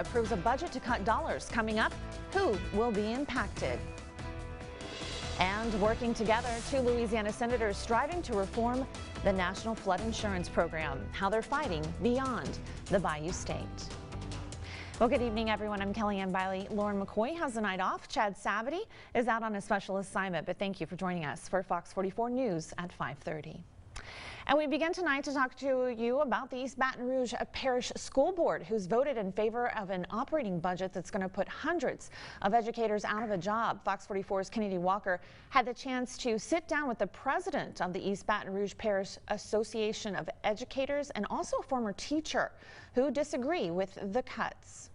approves a budget to cut dollars. Coming up, who will be impacted? And working together, two Louisiana senators striving to reform the National Flood Insurance Program. How they're fighting beyond the Bayou State. Well, good evening, everyone. I'm Kellyanne Biley. Lauren McCoy has the night off. Chad Savity is out on a special assignment, but thank you for joining us for Fox 44 News at 5:30. And we begin tonight to talk to you about the East Baton Rouge Parish School Board, who's voted in favor of an operating budget that's going to put hundreds of educators out of a job. Fox 44's Kennedy Walker had the chance to sit down with the president of the East Baton Rouge Parish Association of Educators and also a former teacher who disagree with the cuts.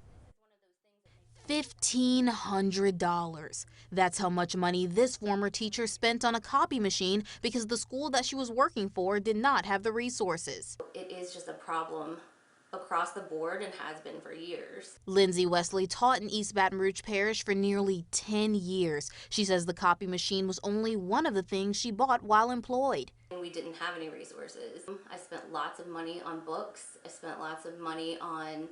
$1,500. That's how much money this former teacher spent on a copy machine because the school that she was working for did not have the resources. It is just a problem across the board and has been for years. Lindsay Wesley taught in East Baton Rouge Parish for nearly 10 years. She says the copy machine was only one of the things she bought while employed. We didn't have any resources. I spent lots of money on books. I spent lots of money on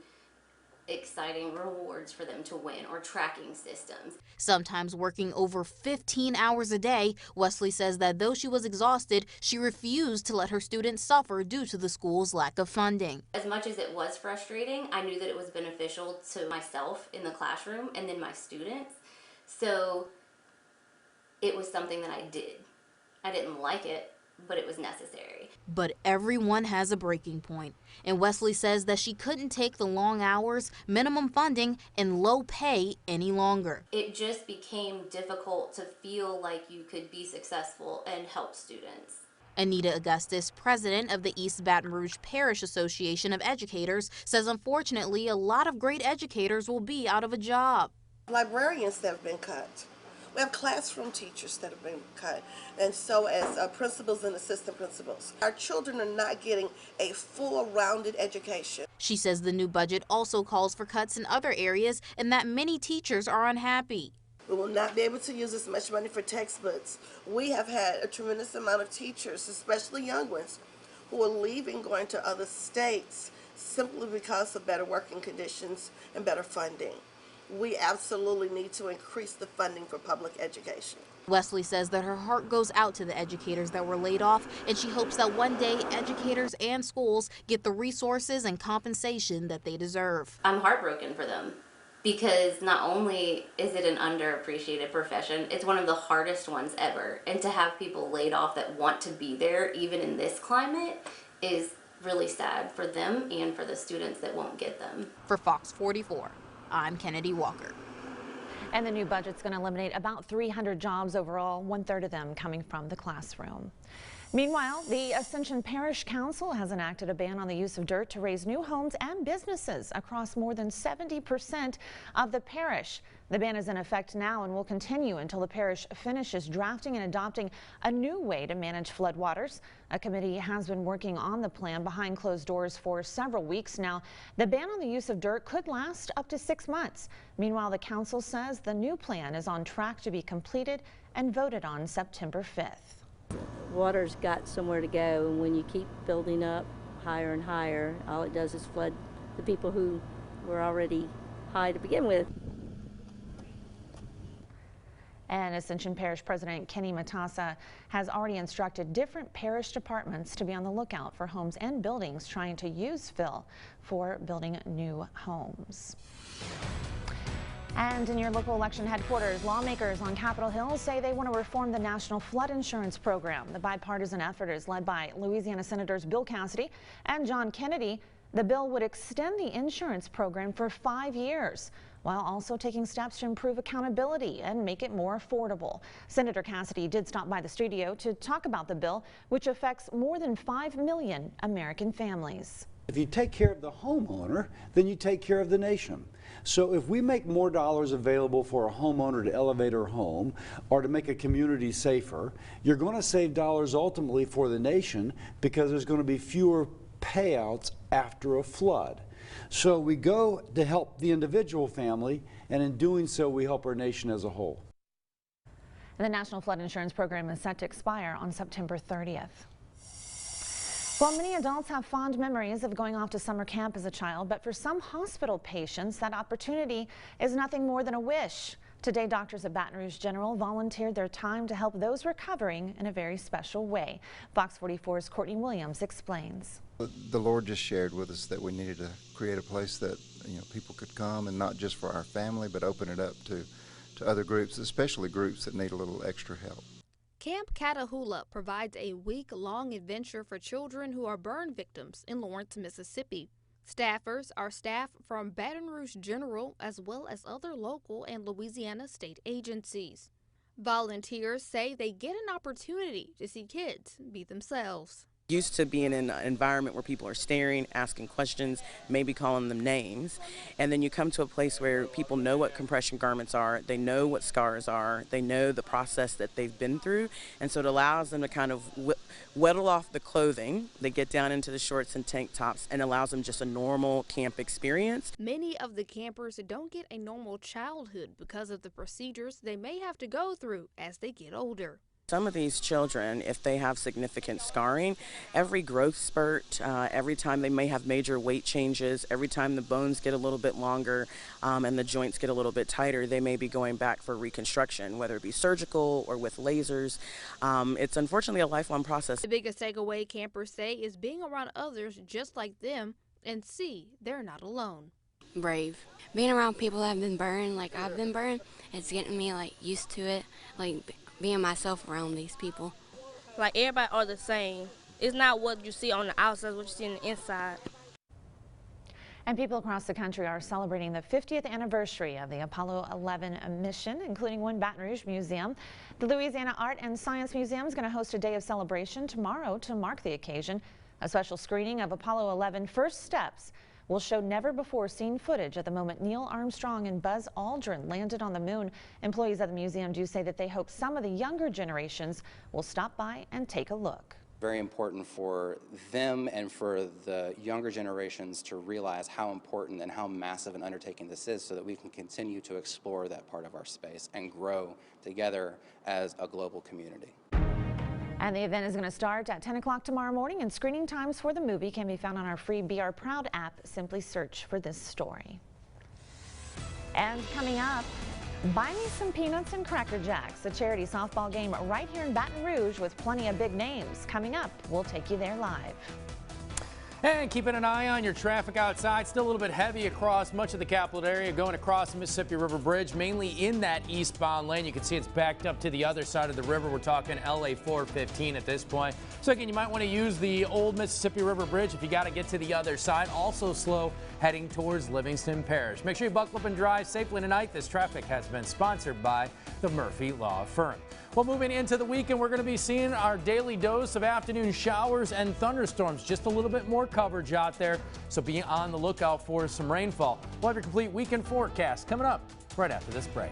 exciting rewards for them to win or tracking systems. Sometimes working over 15 hours a day, Wesley says that though she was exhausted, she refused to let her students suffer due to the school's lack of funding. As much as it was frustrating, I knew that it was beneficial to myself in the classroom and then my students. So it was something that I did. I didn't like it, but it was necessary. But everyone has a breaking point, and Wesley says that she couldn't take the long hours, minimum funding, and low pay any longer. It just became difficult to feel like you could be successful and help students. Anita Augustus, president of the East Baton Rouge Parish Association of Educators, says unfortunately a lot of great educators will be out of a job. Librarians that have been cut. We have classroom teachers that have been cut, and so as principals and assistant principals. Our children are not getting a full rounded education. She says the new budget also calls for cuts in other areas and that many teachers are unhappy. We will not be able to use as much money for textbooks. We have had a tremendous amount of teachers, especially young ones, who are leaving, going to other states simply because of better working conditions and better funding. We absolutely need to increase the funding for public education. Wesley says that her heart goes out to the educators that were laid off, and she hopes that one day educators and schools get the resources and compensation that they deserve. I'm heartbroken for them because not only is it an underappreciated profession, it's one of the hardest ones ever. And to have people laid off that want to be there, even in this climate, is really sad for them and for the students that won't get them. For Fox 44. I'm Kennedy Walker. And the new budget's going to eliminate about 300 jobs overall, 1/3 of them coming from the classroom. Meanwhile, the Ascension Parish Council has enacted a ban on the use of dirt to raise new homes and businesses across more than 70% of the parish. The ban is in effect now and will continue until the parish finishes drafting and adopting a new way to manage floodwaters. A committee has been working on the plan behind closed doors for several weeks now. The ban on the use of dirt could last up to 6 months. Meanwhile, the council says the new plan is on track to be completed and voted on September 5th. Water's got somewhere to go, and when you keep building up higher and higher, all it does is flood the people who were already high to begin with. And Ascension Parish President Kenny Matassa has already instructed different parish departments to be on the lookout for homes and buildings trying to use fill for building new homes. And in your local election headquarters, lawmakers on Capitol Hill say they want to reform the National Flood Insurance Program. The bipartisan effort is led by Louisiana Senators Bill Cassidy and John Kennedy. The bill would extend the insurance program for 5 years, while also taking steps to improve accountability and make it more affordable. Senator Cassidy did stop by the studio to talk about the bill, which affects more than 5 million American families. If you take care of the homeowner, then you take care of the nation. So if we make more dollars available for a homeowner to elevate her home or to make a community safer, you're going to save dollars ultimately for the nation because there's going to be fewer payouts after a flood. So we go to help the individual family, and in doing so, we help our nation as a whole. The National Flood Insurance Program is set to expire on September 30th. Well, many adults have fond memories of going off to summer camp as a child, but for some hospital patients, that opportunity is nothing more than a wish. Today, doctors at Baton Rouge General volunteered their time to help those recovering in a very special way. Fox 44's Courtney Williams explains. The Lord just shared with us that we needed to create a place that people could come, and not just for our family, but open it up to other groups, especially groups that need a little extra help. Camp Catahoula provides a week-long adventure for children who are burn victims in Lawrence, Mississippi. Staffers are staff from Baton Rouge General as well as other local and Louisiana state agencies. Volunteers say they get an opportunity to see kids be themselves. Used to being in an environment where people are staring, asking questions, maybe calling them names, and then you come to a place where people know what compression garments are, they know what scars are, they know the process that they've been through, and so it allows them to kind of whittle off the clothing. They get down into the shorts and tank tops and allows them just a normal camp experience. Many of the campers don't get a normal childhood because of the procedures they may have to go through as they get older. Some of these children, if they have significant scarring, every growth spurt, every time they may have major weight changes, every time the bones get a little bit longer and the joints get a little bit tighter, they may be going back for reconstruction, whether it be surgical or with lasers. It's unfortunately a lifelong process. The biggest takeaway campers say is being around others just like them and see they're not alone. Brave. Being around people that have been burned, like I've been burned, it's getting me used to it, being myself around these people. Everybody are the same. It's not what you see on the outside, it's what you see on the inside. And people across the country are celebrating the 50th anniversary of the Apollo 11 mission, including one Baton Rouge museum. The Louisiana Art and Science Museum is going to host a day of celebration tomorrow to mark the occasion. A special screening of Apollo 11 First Steps will show never-before-seen footage at the moment Neil Armstrong and Buzz Aldrin landed on the moon. Employees at the museum do say that they hope some of the younger generations will stop by and take a look. Very important for them and for the younger generations to realize how important and how massive an undertaking this is, so that we can continue to explore that part of our space and grow together as a global community. And the event is going to start at 10 o'clock tomorrow morning, and screening times for the movie can be found on our free Be Our Proud app. Simply search for this story. And coming up, buy me some peanuts and Cracker Jacks, a charity softball game right here in Baton Rouge with plenty of big names. Coming up, we'll take you there live. And keeping an eye on your traffic outside. Still a little bit heavy across much of the capital area going across the Mississippi River Bridge, mainly in that eastbound lane. You can see it's backed up to the other side of the river. We're talking LA 415 at this point. So again, you might want to use the old Mississippi River Bridge if you got to get to the other side. Also slow heading towards Livingston Parish. Make sure you buckle up and drive safely tonight. This traffic has been sponsored by the Murphy Law Firm. Well, moving into the weekend, we're going to be seeing our daily dose of afternoon showers and thunderstorms. Just a little bit more coverage out there, so be on the lookout for some rainfall. We'll have your complete weekend forecast coming up right after this break.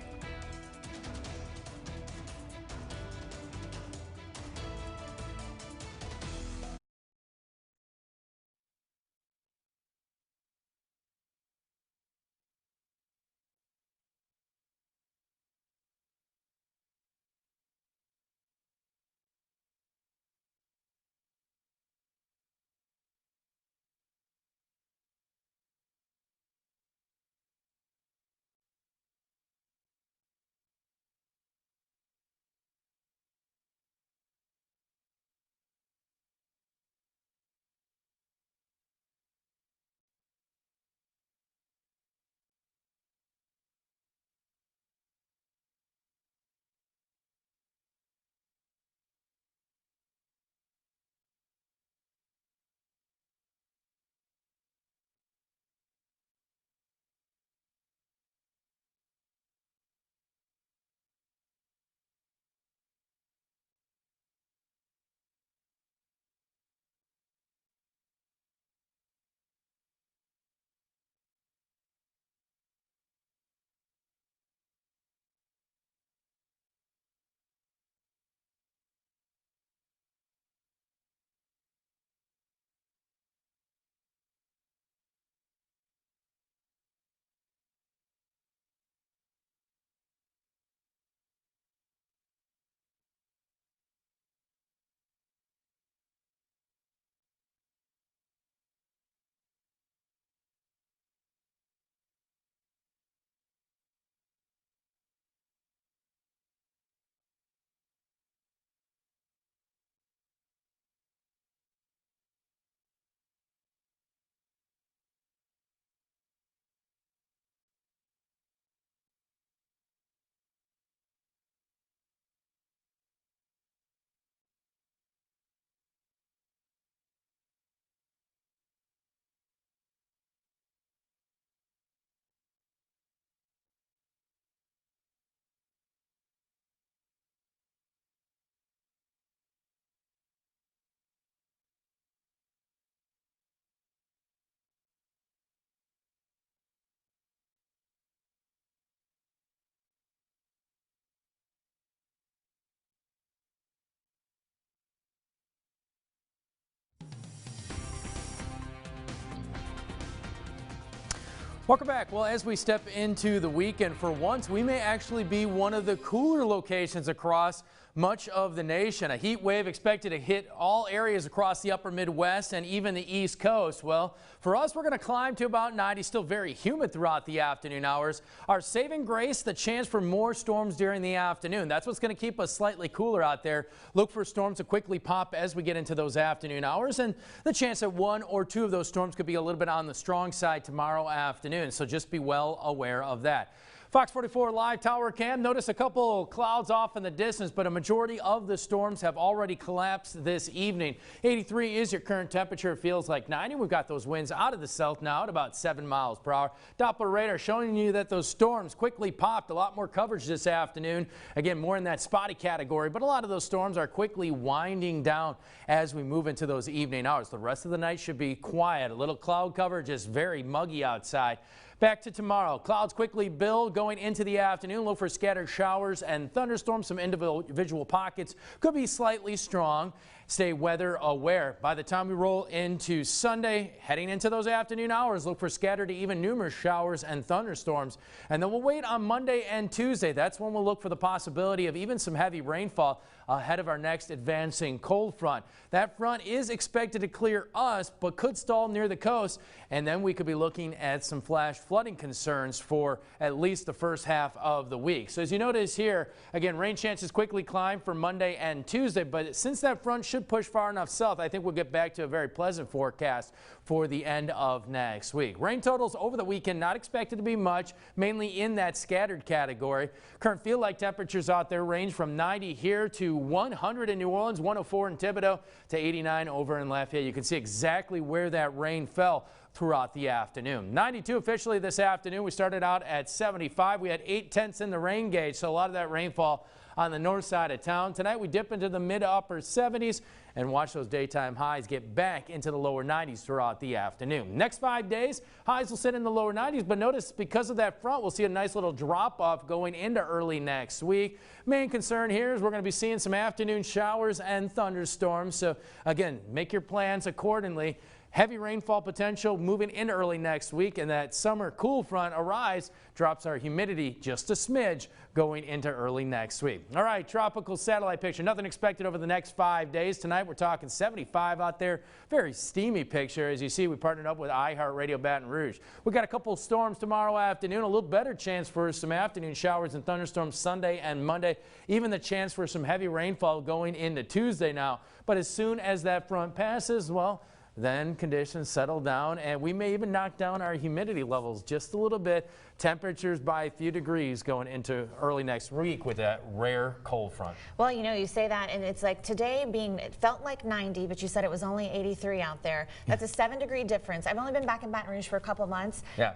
Welcome back. Well, as we step into the weekend, for once, we may actually be one of the cooler locations across much of the nation. A heat wave expected to hit all areas across the upper Midwest and even the East Coast. Well, for us, we're going to climb to about 90, still very humid throughout the afternoon hours. Our saving grace, the chance for more storms during the afternoon. That's what's going to keep us slightly cooler out there. Look for storms to quickly pop as we get into those afternoon hours, and the chance that one or two of those storms could be a little bit on the strong side tomorrow afternoon. So just be well aware of that. Fox 44 live tower cam. Notice a couple clouds off in the distance, but a majority of the storms have already collapsed this evening. 83 is your current temperature. It feels like 90. We've got those winds out of the south now at about 7 miles per hour. Doppler radar showing you that those storms quickly popped. A lot more coverage this afternoon. Again, more in that spotty category, but a lot of those storms are quickly winding down as we move into those evening hours. The rest of the night should be quiet. A little cloud cover, just very muggy outside. Back to tomorrow. Clouds quickly build going into the afternoon. Look for scattered showers and thunderstorms. Some individual pockets could be slightly strong. Stay weather aware. By the time we roll into Sunday, heading into those afternoon hours, look for scattered to even numerous showers and thunderstorms. And then we'll wait on Monday and Tuesday. That's when we'll look for the possibility of even some heavy rainfall ahead of our next advancing cold front. That front is expected to clear us, but could stall near the coast. And then we could be looking at some flash flooding concerns for at least the first half of the week. So as you notice here, again, rain chances quickly climb for Monday and Tuesday. But since that front should push far enough south, I think we'll get back to a very pleasant forecast for the end of next week. Rain totals over the weekend not expected to be much, mainly in that scattered category. Current feel like temperatures out there range from 90 here to 100 in New Orleans, 104 in Thibodaux to 89 over in Lafayette. You can see exactly where that rain fell throughout the afternoon. 92 officially this afternoon. We started out at 75. We had 8/10 in the rain gauge, so a lot of that rainfall on the north side of town. Tonight we dip into the mid to upper 70s and watch those daytime highs get back into the lower 90s throughout the afternoon. Next 5 days, highs will sit in the lower 90s, but notice because of that front, we'll see a nice little drop off going into early next week. Main concern here is we're going to be seeing some afternoon showers and thunderstorms. So again, make your plans accordingly. Heavy rainfall potential moving in early next week, and that summer cool front arrives, drops our humidity just a smidge going into early next week. All right, tropical satellite picture. Nothing expected over the next 5 days. Tonight we're talking 75 out there. Very steamy picture. As you see, we partnered up with iHeartRadio Baton Rouge. We got a couple storms tomorrow afternoon. A little better chance for some afternoon showers and thunderstorms Sunday and Monday. Even the chance for some heavy rainfall going into Tuesday now. But as soon as that front passes, well, then conditions settle down, and we may even knock down our humidity levels just a little bit. Temperatures by a few degrees going into early next week with that rare cold front. Well, you know, you say that, and it's like today it felt like 90, but you said it was only 83 out there. That's a 7-degree difference. I've only been back in Baton Rouge for a couple months. Yeah.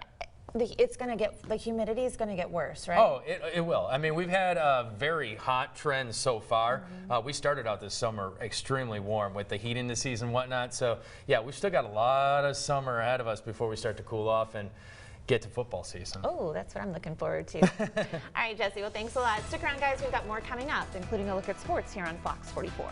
It's going to get, the humidity is going to get worse, right? Oh, it will. I mean, we've had a very hot trend so far. We started out this summer extremely warm with the heat in the season and whatnot. So, yeah, we've still got a lot of summer ahead of us before we start to cool off and get to football season. Oh, that's what I'm looking forward to. All right, Jesse, well, thanks a lot. Stick around, guys. We've got more coming up, including a look at sports here on Fox 44.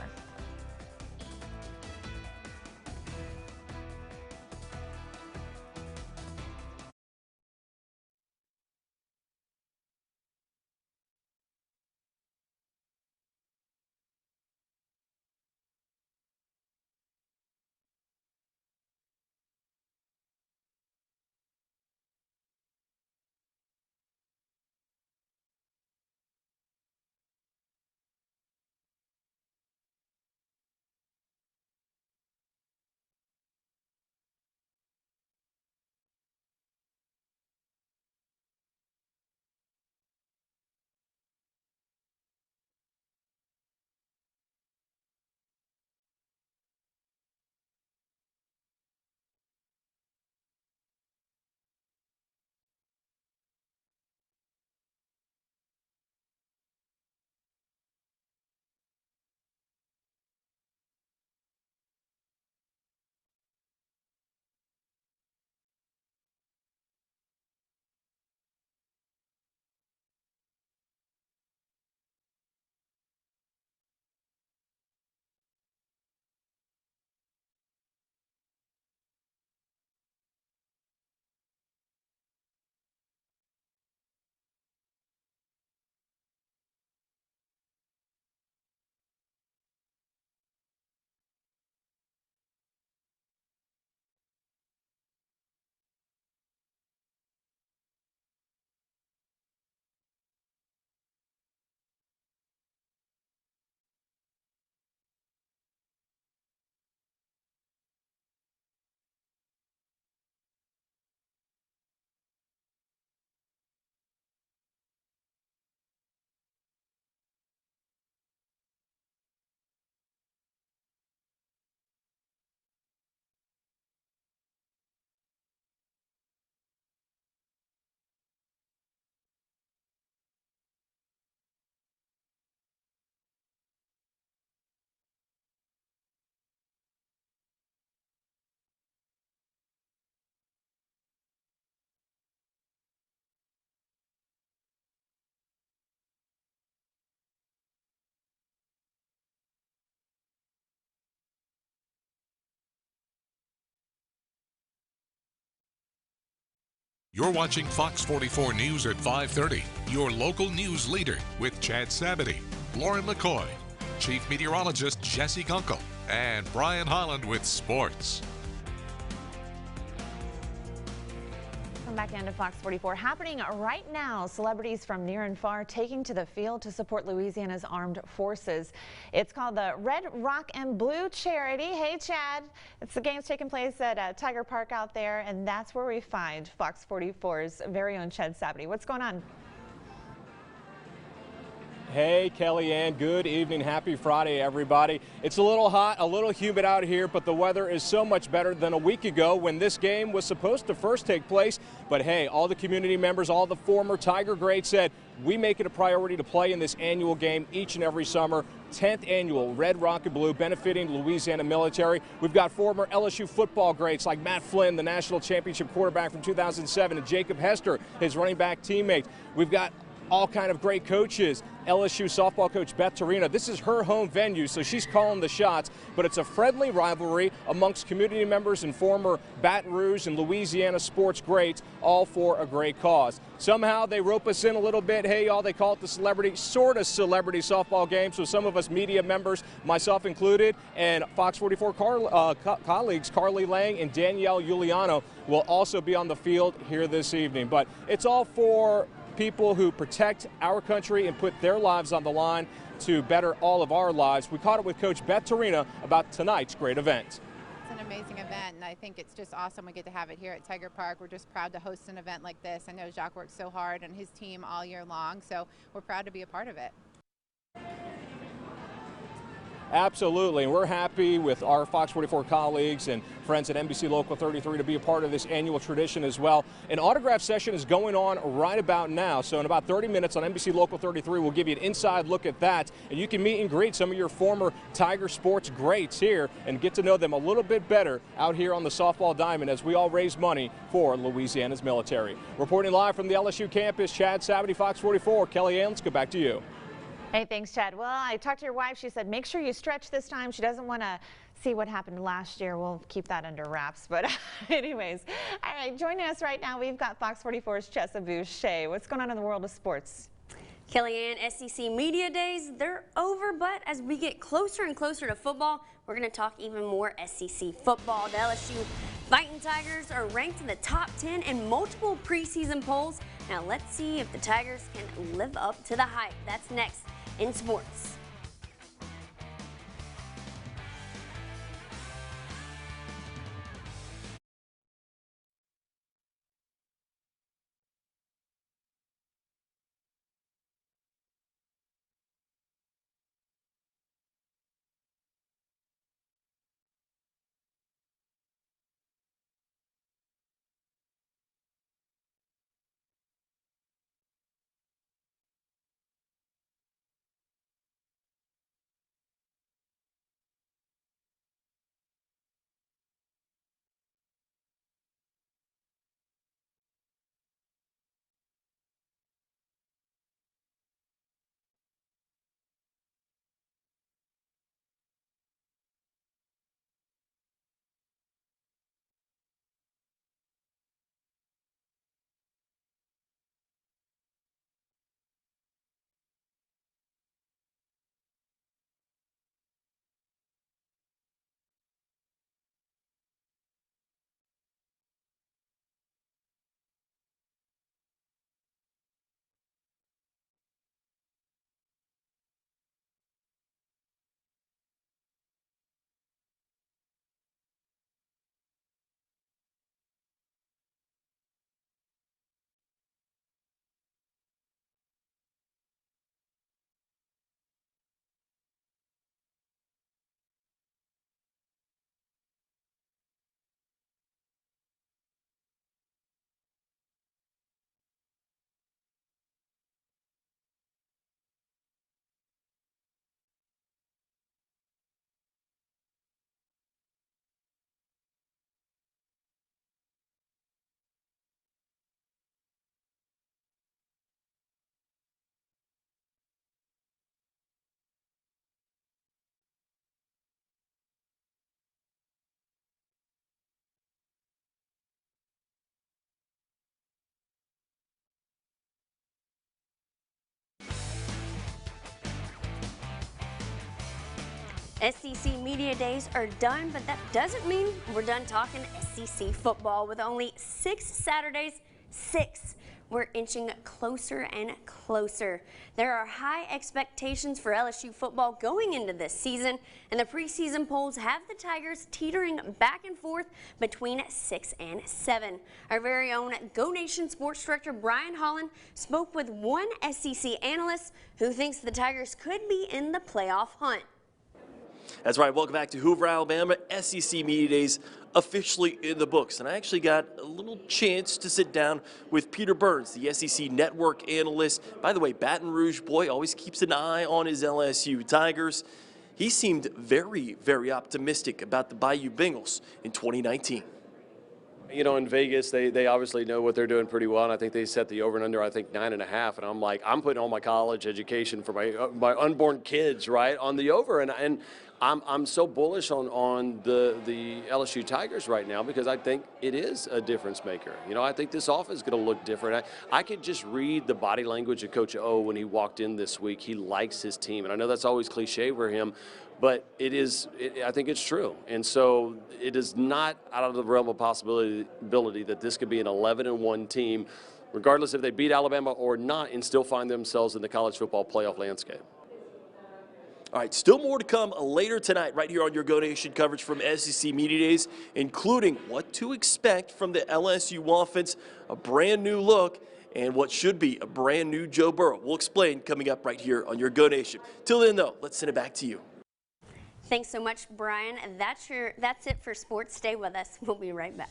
You're watching Fox 44 News at 5:30, your local news leader with Chad Sabity, Lauren McCoy, Chief Meteorologist Jesse Kunkel, and Brian Holland with sports. Welcome back into Fox 44. Happening right now, celebrities from near and far taking to the field to support Louisiana's armed forces. It's called the Red, Rock, and Blue Charity. Hey, Chad. It's the games taking place at Tiger Park out there, and that's where we find Fox 44's very own Chad Sabity. What's going on? Hey, Kellyanne, good evening. Happy Friday, everybody. It's a little hot, a little humid out here, but the weather is so much better than a week ago when this game was supposed to first take place. But hey, all the community members, all the former Tiger greats said, we make it a priority to play in this annual game each and every summer. 10th annual Red, Rock, and Blue benefiting Louisiana military. We've got former LSU football greats like Matt Flynn, the national championship quarterback from 2007, and Jacob Hester, his running back teammate. We've got all kind of great coaches. LSU softball coach Beth Torina. This is her home venue, so she's calling the shots, but it's a friendly rivalry amongst community members and former Baton Rouge and Louisiana sports greats, all for a great cause. Somehow they rope us in a little bit. Hey, y'all, they call it the sort of celebrity softball game, so some of us media members, myself included, and Fox 44 colleagues Carly Lang and Danielle Giuliano will also be on the field here this evening. But it's all for people who protect our country and put their lives on the line to better all of our lives. We caught up with Coach Beth Torina about tonight's great event. It's an amazing event, and I think it's just awesome we get to have it here at Tiger Park. We're just proud to host an event like this. I know Jacques works so hard and his team all year long, so we're proud to be a part of it. Absolutely, and we're happy with our Fox 44 colleagues and friends at NBC Local 33 to be a part of this annual tradition as well. An autograph session is going on right about now, so in about 30 minutes on NBC Local 33, we'll give you an inside look at that, and you can meet and greet some of your former Tiger sports greats here and get to know them a little bit better out here on the softball diamond as we all raise money for Louisiana's military. Reporting live from the LSU campus, Chad Sabity, Fox 44. Kellyanne, let's go back to you. Hey, thanks, Chad. Well, I talked to your wife. She said, make sure you stretch this time. She doesn't want to see what happened last year. We'll keep that under wraps. But anyways, all right, joining us right now, we've got Fox 44's Chessa Boucher. What's going on in the world of sports? Kellyanne, SEC Media Days, they're over, but as we get closer and closer to football, we're going to talk even more SEC football. The LSU Fighting Tigers are ranked in the top 10 in multiple preseason polls. Now let's see if the Tigers can live up to the hype. That's next in sports. SEC Media Days are done, but that doesn't mean we're done talking SEC football. With only 6 Saturdays, 6, we're inching closer and closer. There are high expectations for LSU football going into this season, and the preseason polls have the Tigers teetering back and forth between 6 and 7. Our very own Go Nation sports director Brian Holland spoke with one SEC analyst who thinks the Tigers could be in the playoff hunt. That's right. Welcome back to Hoover, Alabama. SEC Media Days officially in the books. And I actually got a little chance to sit down with Peter Burns, the SEC Network analyst. By the way, Baton Rouge boy, always keeps an eye on his LSU Tigers. He seemed very, very optimistic about the Bayou Bengals in 2019. You know, in Vegas, they obviously know what they're doing pretty well, and I think they set the over and under, I think, 9.5. And I'm like, I'm putting all my college education for my unborn kids, right, on the over. And I'm so bullish on the LSU Tigers right now because I think it is a difference maker. You know, I think this offense is going to look different. I could just read the body language of Coach O when he walked in this week. He likes his team, and I know that's always cliche for him, but I think it's true. And so it is not out of the realm of possibility that this could be an 11-1 team, regardless if they beat Alabama or not, and still find themselves in the college football playoff landscape. All right, still more to come later tonight right here on your Go Nation coverage from SEC Media Days, including what to expect from the LSU offense, a brand new look, and what should be a brand new Joe Burrow. We'll explain coming up right here on your Go Nation. Till then, though, let's send it back to you. Thanks so much, Brian. That's it for sports. Stay with us. We'll be right back.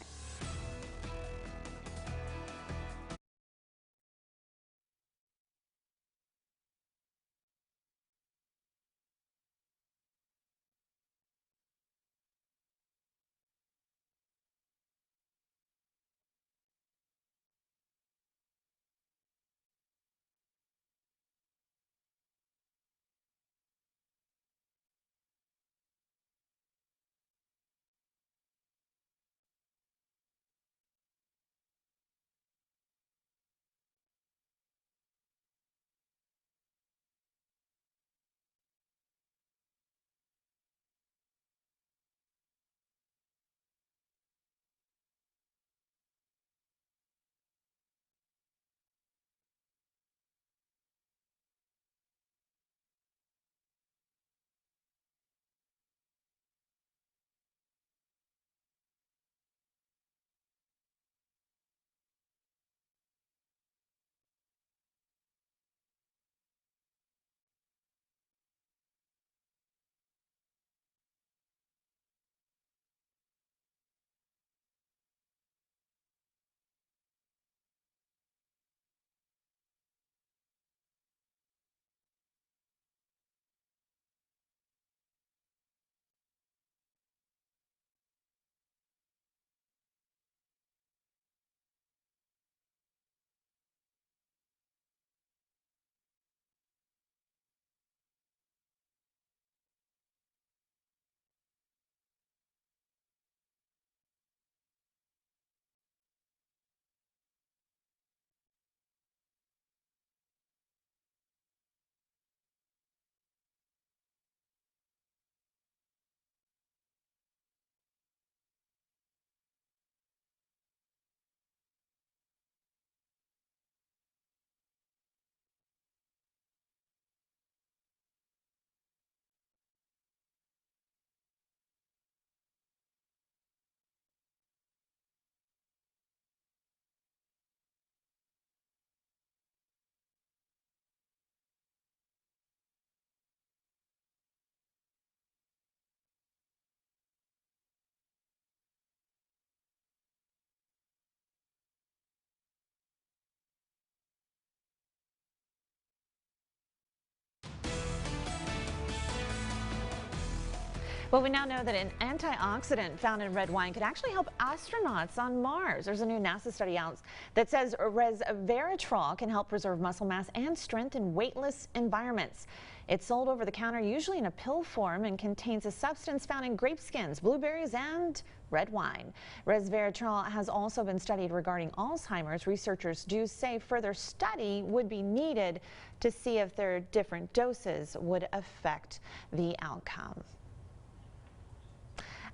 Well, we now know that an antioxidant found in red wine could actually help astronauts on Mars. There's a new NASA study out that says resveratrol can help preserve muscle mass and strength in weightless environments. It's sold over the counter, usually in a pill form, and contains a substance found in grape skins, blueberries, and red wine. Resveratrol has also been studied regarding Alzheimer's. Researchers do say further study would be needed to see if their different doses would affect the outcome.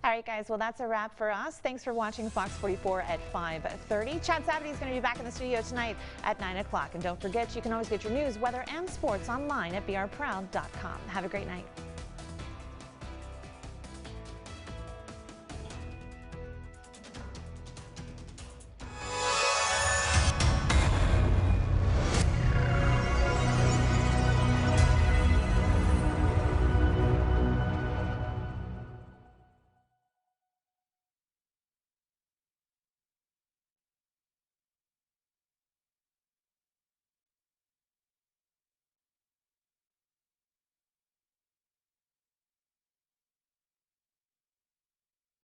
All right, guys, well, that's a wrap for us. Thanks for watching Fox 44 at 5:30. Chad Sabity is going to be back in the studio tonight at 9 o'clock. And don't forget, you can always get your news, weather, and sports online at brproud.com. Have a great night.